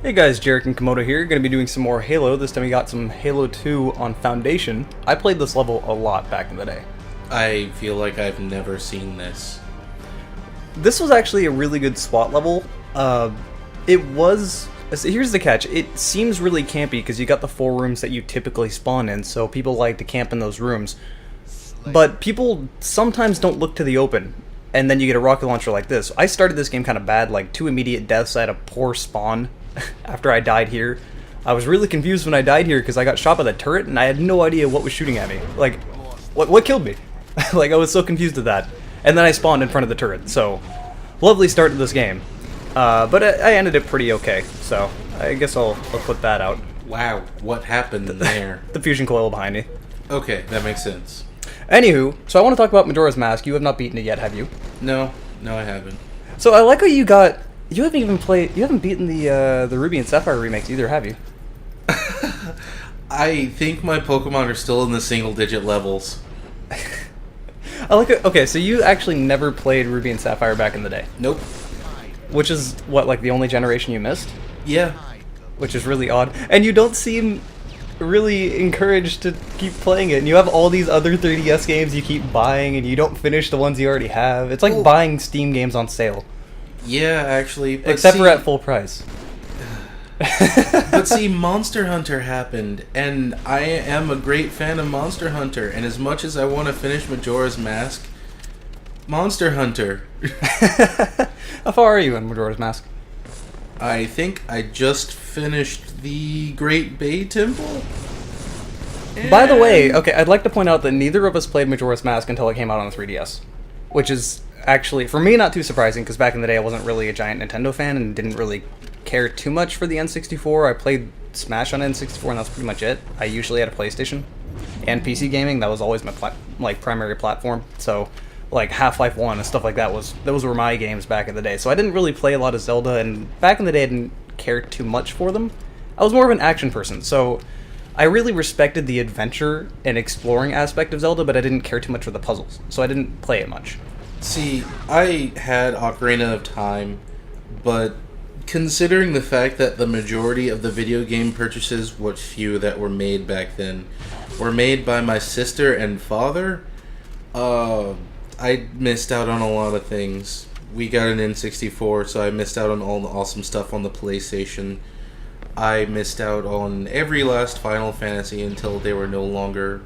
Hey guys, Jarek and Komodo here. Going to be doing some more Halo. This time we got some Halo 2 on Foundation. I played this level a lot back in the day. I feel like I've never seen this. This was actually a really good SWAT level. It was... Here's the catch. It seems really campy because you got the 4 rooms that you typically spawn in, so people like to camp in those rooms. But people sometimes don't look to the open, and then you get a rocket launcher like this. I started this game kind of bad, like 2 immediate deaths. I had a poor spawn after I died here. I was really confused when I died here because I got shot by the turret and I had no idea what was shooting at me. Like, what killed me? Like, I was so confused at that. And then I spawned in front of the turret, so lovely start to this game. But I ended it pretty okay, so I guess I'll put that out. Wow, what happened there? The fusion coil behind me. Okay, that makes sense. Anywho, so I want to talk about Majora's Mask. You have not beaten it yet, have you? No, I haven't. So I like how you got... You haven't even played... You haven't beaten the Ruby and Sapphire remakes either, have you? I think my Pokemon are still in the single-digit levels. I like it. Okay, so you actually never played Ruby and Sapphire back in the day. Nope. Which is, what, like the only generation you missed? Yeah. Which is really odd. And you don't seem really encouraged to keep playing it. And you have all these other 3DS games you keep buying, and you don't finish the ones you already have. It's like buying Steam games on sale. Yeah, actually. But Except for at full price. But see, Monster Hunter happened, and I am a great fan of Monster Hunter, and as much as I want to finish Majora's Mask, Monster Hunter. How far are you in Majora's Mask? I think I just finished the Great Bay Temple. By the way, okay, I'd like to point out that neither of us played Majora's Mask until it came out on the 3DS. Which is actually, for me, not too surprising, because back in the day I wasn't really a giant Nintendo fan and didn't really care too much for the N64. I played Smash on N64 and that's pretty much it. I usually had a PlayStation and PC gaming. That was always my primary platform. So, like Half-Life 1 and stuff like that, those were my games back in the day. So I didn't really play a lot of Zelda, and back in the day I didn't care too much for them. I was more of an action person, so I really respected the adventure and exploring aspect of Zelda, but I didn't care too much for the puzzles, so I didn't play it much. See, I had Ocarina of Time, but considering the fact that the majority of the video game purchases, what few that were made back then, were made by my sister and father, I missed out on a lot of things. We got an N64, so I missed out on all the awesome stuff on the PlayStation. I missed out on every last Final Fantasy until they were no longer...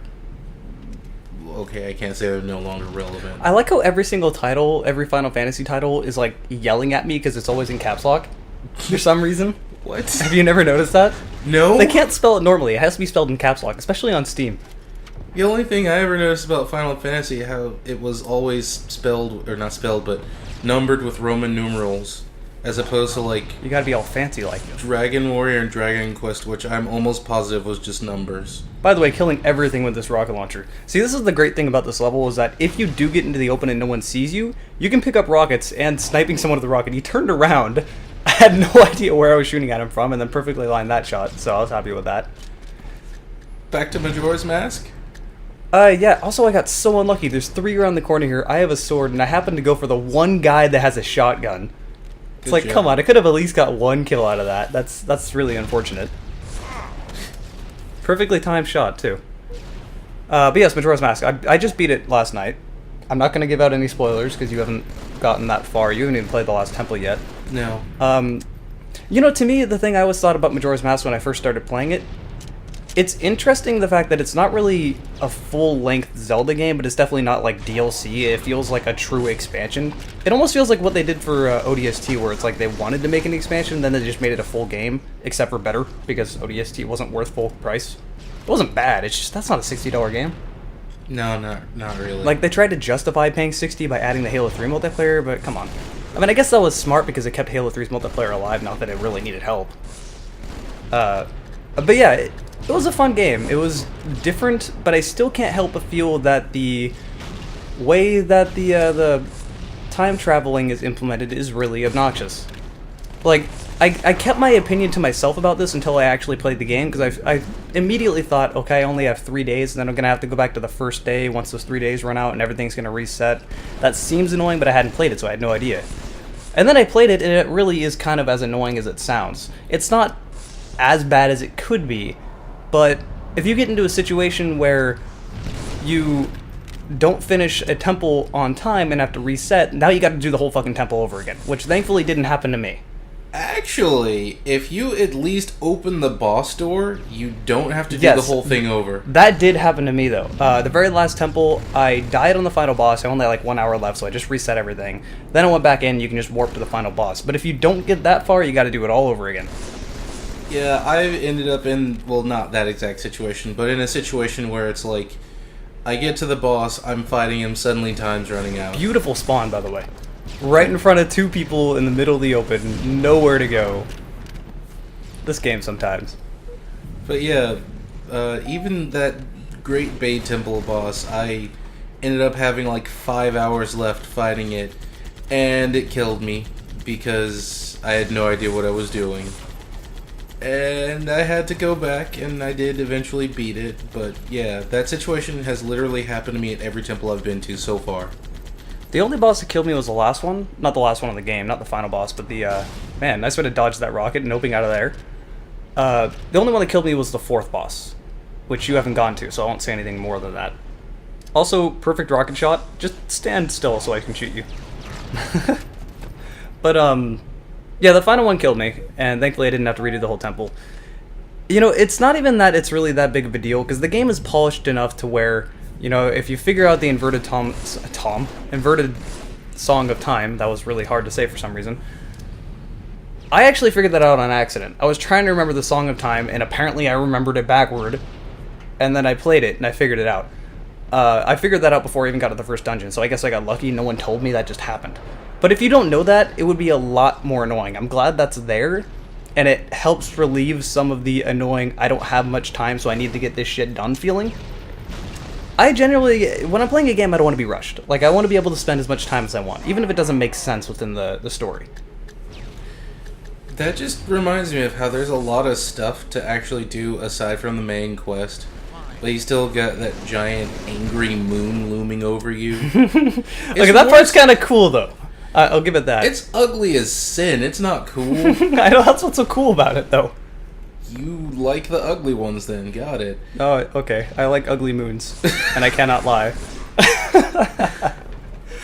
Okay, I can't say they're no longer relevant. I like how every single title, every Final Fantasy title, is like yelling at me because it's always in caps lock for some reason. What? Have you never noticed that? No? They can't spell it normally. It has to be spelled in caps lock, especially on Steam. The only thing I ever noticed about Final Fantasy, how it was always spelled, or not spelled, but numbered with Roman numerals, as opposed to like You gotta be all fancy like it. Dragon Warrior and Dragon Quest, which I'm almost positive was just numbers. By the way, killing everything with this rocket launcher. See, this is the great thing about this level, is that if you do get into the open and no one sees you, you can pick up rockets, and sniping someone with the rocket, he turned around, I had no idea where I was shooting at him from, and then perfectly lined that shot, so I was happy with that. Back to Majora's Mask? Yeah, also I got so unlucky. There's 3 around the corner here, I have a sword, and I happen to go for the one guy that has a shotgun. It's like, come on, I could have at least got 1 kill out of that. That's really unfortunate. Perfectly timed shot, too. But yes, Majora's Mask. I just beat it last night. I'm not going to give out any spoilers, because you haven't gotten that far. You haven't even played the last temple yet. No. You know, to me, the thing I always thought about Majora's Mask when I first started playing it, it's interesting the fact that it's not really a full-length Zelda game, but it's definitely not like DLC. It feels like a true expansion. It almost feels like what they did for ODST, where it's like they wanted to make an expansion, then they just made it a full game, except for better, because ODST wasn't worth full price. It wasn't bad, it's just, that's not a $60 game. No, not really. Like, they tried to justify paying $60 by adding the Halo 3 multiplayer, but come on. I mean, I guess that was smart because it kept Halo 3's multiplayer alive, not that it really needed help. But yeah, it was a fun game. It was different, but I still can't help but feel that the way that the time traveling is implemented is really obnoxious. Like, I kept my opinion to myself about this until I actually played the game, because I immediately thought, okay, I only have 3 days, and then I'm going to have to go back to the first day once those 3 days run out, and everything's going to reset. That seems annoying, but I hadn't played it, so I had no idea. And then I played it, and it really is kind of as annoying as it sounds. It's not as bad as it could be, but if you get into a situation where you don't finish a temple on time and have to reset, now you got to do the whole fucking temple over again, which thankfully didn't happen to me. Actually, if you at least open the boss door, you don't have to do the whole thing over. That did happen to me, though. The very last temple, I died on the final boss. I only had like 1 hour left, so I just reset everything. Then I went back in, you can just warp to the final boss. But if you don't get that far, you got to do it all over again. Yeah, I've ended up in, well, not that exact situation, but in a situation where it's like, I get to the boss, I'm fighting him, suddenly time's running out. Beautiful spawn, by the way. Right in front of 2 people in the middle of the open, nowhere to go. This game sometimes. But yeah, even that Great Bay Temple boss, I ended up having like 5 hours left fighting it, and it killed me because I had no idea what I was doing. And I had to go back, and I did eventually beat it, but yeah, that situation has literally happened to me at every temple I've been to so far. The only boss that killed me was the last one. Not the last one in the game, not the final boss, but the, man, nice way to dodge that rocket and noping out of there. The only one that killed me was the 4th boss, which you haven't gone to, so I won't say anything more than that. Also, perfect rocket shot. Just stand still so I can shoot you. But, yeah, the final one killed me, and thankfully I didn't have to redo the whole temple. You know, it's not even that it's really that big of a deal, because the game is polished enough to where, you know, if you figure out the inverted Song of Time, that was really hard to say for some reason. I actually figured that out on accident. I was trying to remember the Song of Time, and apparently I remembered it backward, and then I played it, and I figured it out. I figured that out before I even got to the first dungeon, so I guess I got lucky. No one told me that just happened. But if you don't know that, it would be a lot more annoying. I'm glad that's there, and it helps relieve some of the annoying, I don't have much time, so I need to get this shit done feeling. I generally, when I'm playing a game, I don't want to be rushed. Like, I want to be able to spend as much time as I want, even if it doesn't make sense within the story. That just reminds me of how there's a lot of stuff to actually do aside from the main quest. But you still got that giant angry moon looming over you. Okay, that part's kind of cool, though. I'll give it that. It's ugly as sin. It's not cool. I know, that's what's so cool about it, though. You like the ugly ones, then. Got it. Oh, okay. I like ugly moons, and I cannot lie.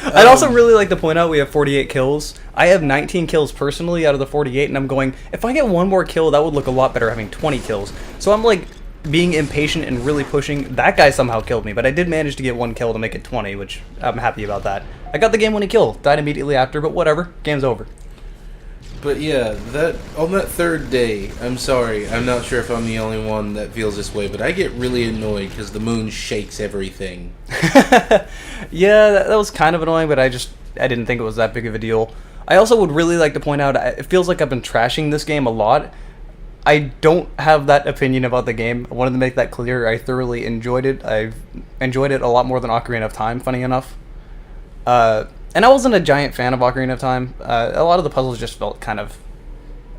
I'd also really like to point out we have 48 kills. I have 19 kills personally out of the 48, and I'm going, if I get one more kill, that would look a lot better having 20 kills. So I'm like being impatient and really pushing. That guy somehow killed me, but I did manage to get 1 kill to make it 20, which I'm happy about that. I got the game winning kill, died immediately after, but whatever, game's over. But yeah, on that 3rd day, I'm sorry, I'm not sure if I'm the only one that feels this way, but I get really annoyed because the moon shakes everything. Yeah, that was kind of annoying, but I didn't think it was that big of a deal. I also would really like to point out, it feels like I've been trashing this game a lot. I don't have that opinion about the game. I wanted to make that clear. I thoroughly enjoyed it. I've enjoyed it a lot more than Ocarina of Time, funny enough. And I wasn't a giant fan of Ocarina of Time. A lot of the puzzles just felt kind of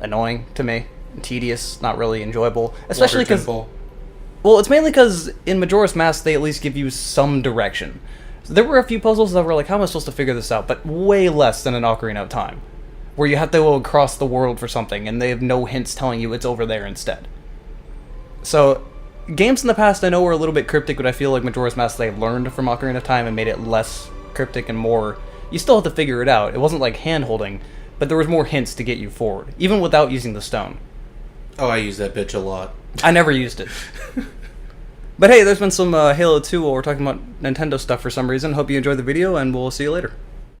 annoying to me. Tedious, not really enjoyable. Especially because... Well, it's mainly because in Majora's Mask, they at least give you some direction. So there were a few puzzles that were like, how am I supposed to figure this out? But way less than in Ocarina of Time, where you have to go across the world for something, and they have no hints telling you it's over there instead. So, games in the past I know were a little bit cryptic, but I feel like Majora's Mask, they learned from Ocarina of Time and made it less cryptic and more... You still have to figure it out. It wasn't like hand-holding, but there was more hints to get you forward, even without using the stone. Oh, I use that bitch a lot. I never used it. But hey, there's been some Halo 2 while we're talking about Nintendo stuff for some reason. Hope you enjoyed the video, and we'll see you later.